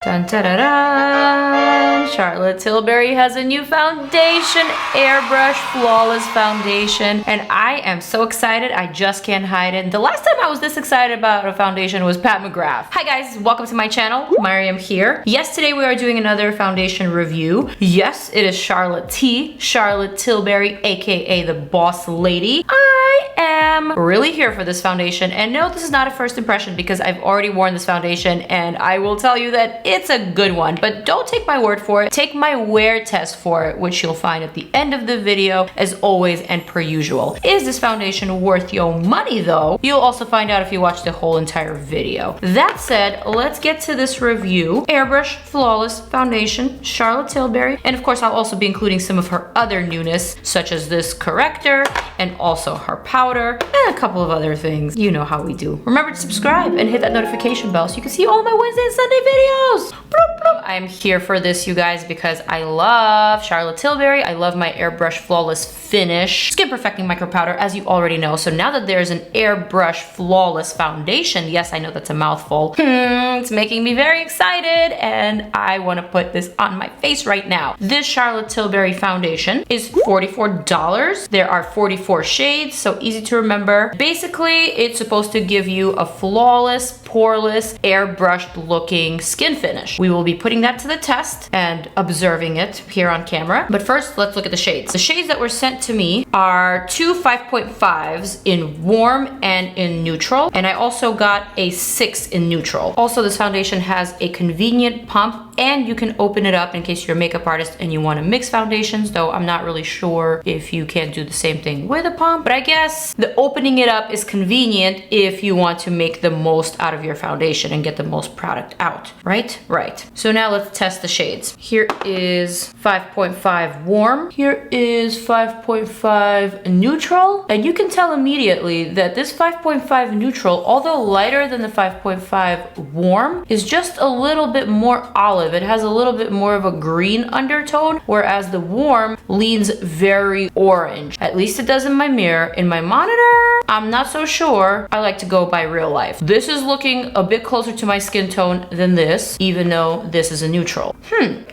Dun, da, da, da. Charlotte Tilbury has a new foundation, Airbrush Flawless Foundation, and I am so excited, I just can't hide it. The last time I was this excited about a foundation was Pat McGrath. Hi guys, welcome to my channel. Maryam here. Yes, today we are doing another foundation review. Yes, it is Charlotte Tilbury, aka the Boss Lady. I am really here for this foundation, and no, this is not a first impression because I've already worn this foundation and I will tell you that it's a good one, but don't take my word for it. Take my wear test for it, which you'll find at the end of the video, as always and per usual. Is this foundation worth your money though? You'll also find out if you watch the whole entire video. That said, let's get to this review. Airbrush Flawless Foundation, Charlotte Tilbury, and of course I'll also be including some of her other newness, such as this corrector and also her powder and a couple of other things. You know how we do. Remember to subscribe and hit that notification bell so you can see all my Wednesday and Sunday videos. Bloop, bloop. I'm here for this, you guys, because I love Charlotte Tilbury. I love my Airbrush Flawless Finish Skin Perfecting Micro Powder, as you already know. So now that there's an Airbrush Flawless Foundation, yes, I know that's a mouthful. It's making me very excited, and I want to put this on my face right now. This Charlotte Tilbury foundation is $44. There are 44 shades, so easy to remember. Basically, it's supposed to give you a flawless, poreless, airbrushed looking skin finish. We will be putting that to the test and observing it here on camera. But first, let's look at the shades. The shades that were sent to me are two 5.5s in warm and in neutral, and I also got a 6 in neutral. Also, this foundation has a convenient pump, and you can open it up in case you're a makeup artist and you want to mix foundations, though I'm not really sure if you can do the same thing with a pump, but I guess the opening it up is convenient if you want to make the most out of your foundation and get the most product out, right? Right. So now let's test the shades. Here is 5.5 warm. Here is 5.5 neutral, and you can tell immediately that this 5.5 neutral, although lighter than the 5.5 warm, is just a little bit more olive. It has a little bit more of a green undertone, whereas the warm leans very orange. At least it does in my mirror. In my monitor, I'm not so sure. I like to go by real life. This is looking a bit closer to my skin tone than this, even though this is a neutral.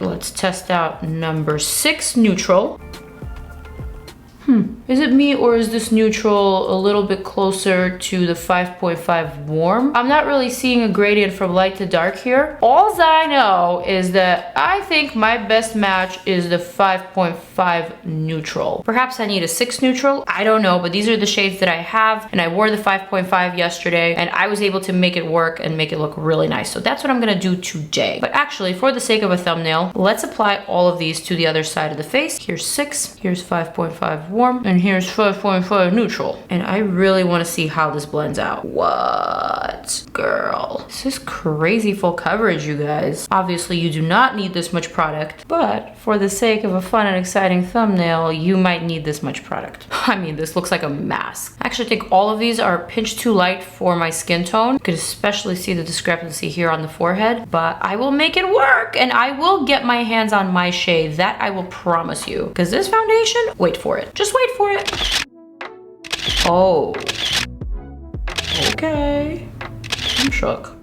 Let's test out number 6 neutral. Is it me, or is this neutral a little bit closer to the 5.5 warm? I'm not really seeing a gradient from light to dark here. All I know is that I think my best match is the 5.5 neutral. Perhaps I need a 6 neutral. I don't know, but these are the shades that I have, and I wore the 5.5 yesterday, and I was able to make it work and make it look really nice. So that's what I'm gonna do today. But actually, for the sake of a thumbnail, let's apply all of these to the other side of the face. Here's 6, here's 5.5 warm, and here's 5.5 neutral. And I really want to see how this blends out. What? Girl. This is crazy full coverage, you guys. Obviously, you do not need this much product, but for the sake of a fun and exciting thumbnail, you might need this much product. I mean, this looks like a mask. I actually think all of these are a pinch too light for my skin tone. You could especially see the discrepancy here on the forehead, but I will make it work, and I will get my hands on my shade. That I will promise you. Because this foundation, wait for it. Just wait for it. Oh. Okay. I'm shook.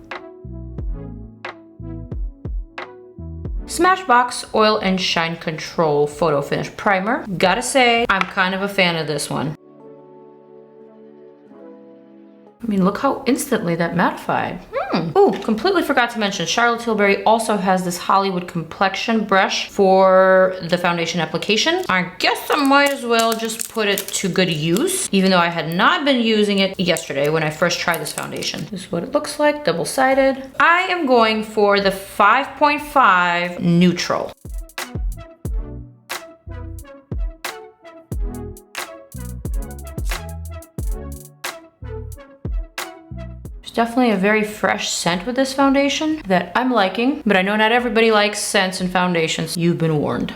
SMASHBOX Oil and Shine Control Photo Finish Primer. Gotta say, I'm kind of a fan of this one. I mean, look how instantly that mattified. Oh, completely forgot to mention, Charlotte Tilbury also has this Hollywood complexion brush for the foundation application. I guess I might as well just put it to good use, even though I had not been using it yesterday when I first tried this foundation. This is what it looks like, double-sided. I am going for the 5.5 neutral. Definitely a very fresh scent with this foundation that I'm liking, but I know not everybody likes scents and foundations. You've been warned.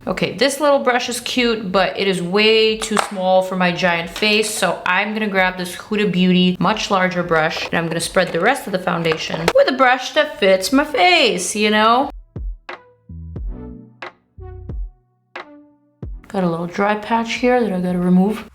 Okay, this little brush is cute, but it is way too small for my giant face, so I'm gonna grab this Huda Beauty much larger brush, and I'm gonna spread the rest of the foundation with a brush that fits my face, you know? Got a little dry patch here that I gotta remove.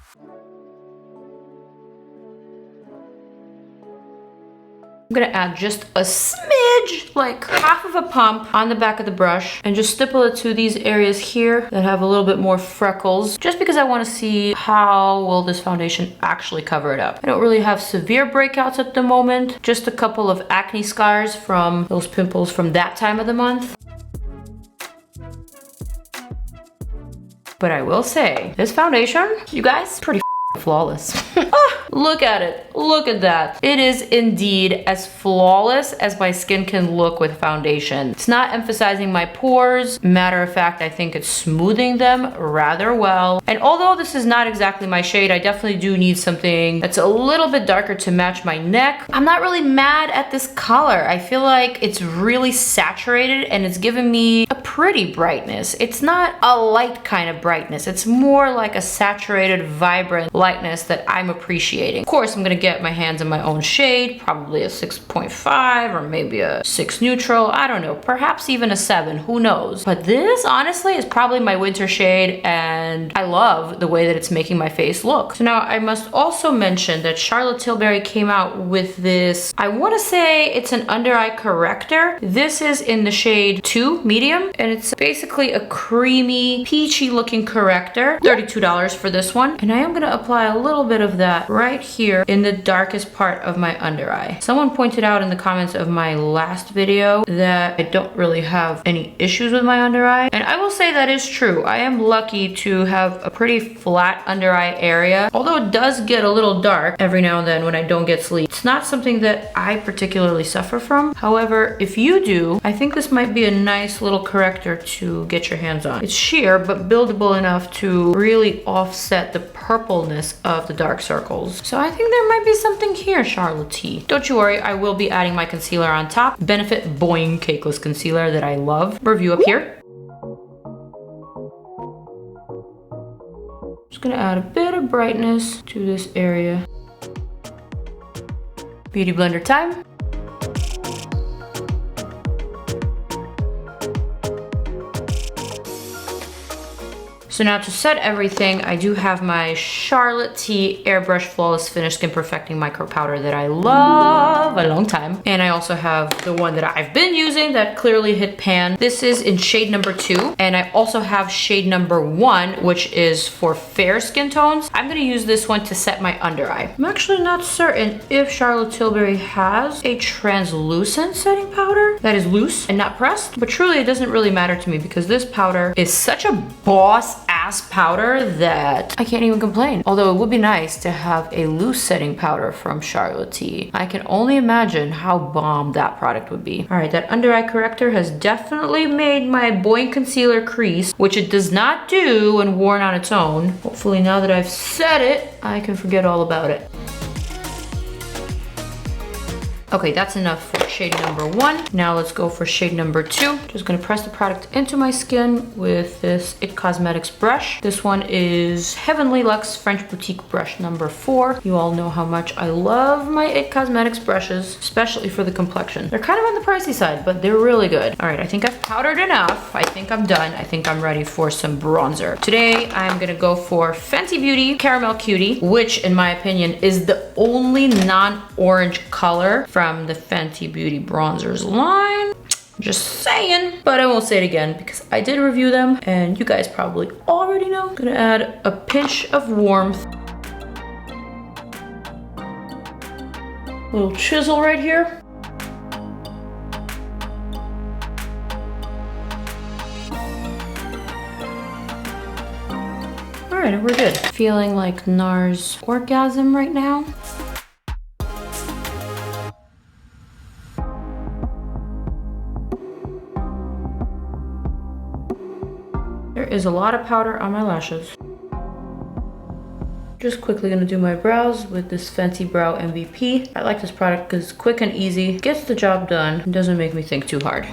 I'm gonna add just a smidge, like half of a pump on the back of the brush and just stipple it to these areas here that have a little bit more freckles, just because I want to see how will this foundation actually cover it up. I don't really have severe breakouts at the moment, just a couple of acne scars from those pimples from that time of the month. But I will say, this foundation, you guys, pretty flawless. Look at it. Look at that. It is indeed as flawless as my skin can look with foundation. It's not emphasizing my pores. Matter of fact, I think it's smoothing them rather well. And although this is not exactly my shade, I definitely do need something that's a little bit darker to match my neck. I'm not really mad at this color. I feel like it's really saturated and it's giving me a pretty brightness. It's not a light kind of brightness. It's more like a saturated, vibrant lightness that I'm appreciating. Of course, I'm gonna get my hands on my own shade, probably a 6.5 or maybe a 6 neutral. I don't know, perhaps even a 7, who knows? But this honestly is probably my winter shade and I love the way that it's making my face look. So now I must also mention that Charlotte Tilbury came out with this, I wanna say it's an under eye corrector. This is in the shade 2 medium and it's basically a creamy, peachy looking corrector. $32 for this one. And I am gonna apply a little bit of that right here in the darkest part of my under eye. Someone pointed out in the comments of my last video that I don't really have any issues with my under eye. And I will say that is true. I am lucky to have a pretty flat under eye area. Although it does get a little dark every now and then when I don't get sleep. It's not something that I particularly suffer from. However, if you do, I think this might be a nice little corrector to get your hands on. It's sheer but buildable enough to really offset the purpleness of the dark circles. So I think there might be something here, Charlotte T. Don't you worry, I will be adding my concealer on top. Benefit Boi Ing Cakeless Concealer that I love. Review up here. Just gonna add a bit of brightness to this area. Beauty blender time. So now to set everything, I do have my Charlotte T Airbrush Flawless Finish Skin Perfecting Micro Powder that I love a long time. And I also have the one that I've been using that clearly hit pan. This is in shade number 2. And I also have shade number 1, which is for fair skin tones. I'm gonna use this one to set my under eye. I'm actually not certain if Charlotte Tilbury has a translucent setting powder that is loose and not pressed, but truly it doesn't really matter to me because this powder is such a boss ass powder that I can't even complain. Although it would be nice to have a loose setting powder from Charlotte T. I can only imagine how bomb that product would be. All right, that under eye corrector has definitely made my Boi Ing concealer crease, which it does not do when worn on its own. Hopefully now that I've set it, I can forget all about it. Okay, that's enough for shade number 1. Now let's go for shade number 2. Just gonna press the product into my skin with this IT Cosmetics brush. This one is Heavenly Luxe French Boutique brush number 4. You all know how much I love my IT Cosmetics brushes, especially for the complexion. They're kind of on the pricey side, but they're really good. All right, I think I've powdered enough. I think I'm done. I think I'm ready for some bronzer. Today, I'm gonna go for Fenty Beauty Caramel Cutie, which in my opinion is the only non-orange color from the Fenty Beauty bronzers line. Just saying, but I won't say it again because I did review them and you guys probably already know. I'm gonna add a pinch of warmth. Little chisel right here. All right, we're good. Feeling like NARS Orgasm right now. There is a lot of powder on my lashes. Just quickly gonna do my brows with this Fenty Brow MVP. I like this product because it's quick and easy, gets the job done, and doesn't make me think too hard.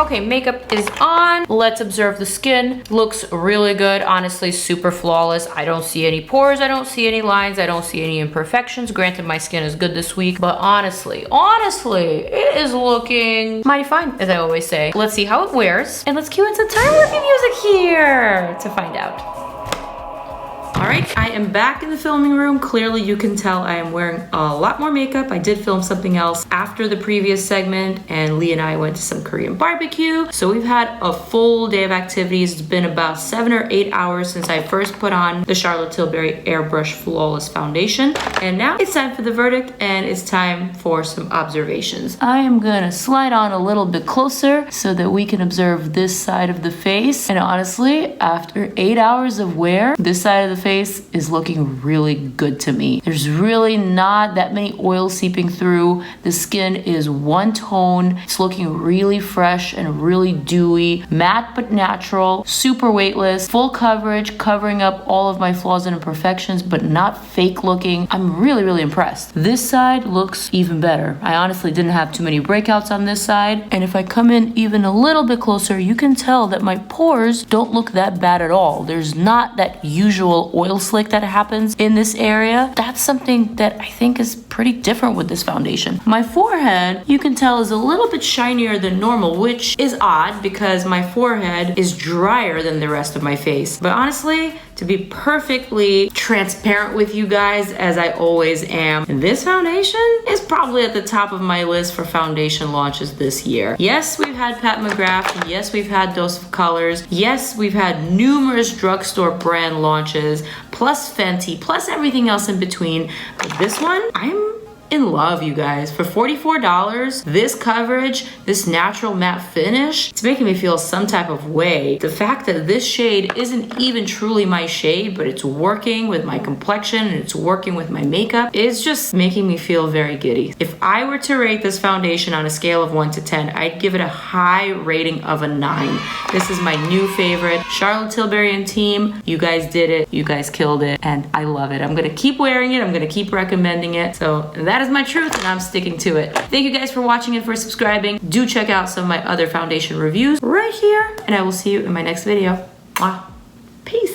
Okay, makeup is on. Let's observe the skin. Looks really good. Honestly, super flawless. I don't see any pores. I don't see any lines. I don't see any imperfections. Granted, my skin is good this week, but honestly, it is looking mighty fine, as I always say. Let's see how it wears, and let's cue in some time lapse music here to find out. All right, I am back in the filming room. Clearly you can tell I am wearing a lot more makeup. I did film something else after the previous segment, and Lee and I went to some Korean barbecue. So we've had a full day of activities. It's been about 7 or 8 hours since I first put on the Charlotte Tilbury Airbrush Flawless Foundation. And now it's time for the verdict, and it's time for some observations. I am gonna slide on a little bit closer so that we can observe this side of the face. And honestly, after 8 hours of wear, this side of the face is looking really good to me. There's really not that many oils seeping through. The skin is one tone. It's looking really fresh and really dewy, matte but natural, super weightless, full coverage, covering up all of my flaws and imperfections, but not fake looking. I'm really impressed. This side looks even better. I honestly didn't have too many breakouts on this side, and if I come in even a little bit closer, you can tell that my pores don't look that bad at all. There's not that usual oil slick that happens in this area. That's something that I think is pretty different with this foundation. My forehead, you can tell, is a little bit shinier than normal, which is odd because my forehead is drier than the rest of my face. But honestly, to be perfectly transparent with you guys, as I always am, this foundation is probably at the top of my list for foundation launches this year. Yes, we've had Pat McGrath. Yes, we've had Dose of Colors. Yes, we've had numerous drugstore brand launches, plus Fenty, plus everything else in between. But this one, I'm in love, you guys. For $44, this coverage, this natural matte finish, it's making me feel some type of way. The fact that this shade isn't even truly my shade, but it's working with my complexion and it's working with my makeup, is just making me feel very giddy. If I were to rate this foundation on a scale of 1 to 10, I'd give it a high rating of a 9. This is my new favorite. Charlotte Tilbury and team, you guys did it. You guys killed it, and I love it. I'm gonna keep wearing it. I'm gonna keep recommending it. So that is my truth, and I'm sticking to it. Thank you guys for watching and for subscribing. Do check out some of my other foundation reviews right here, and I will see you in my next video. Mwah. Peace.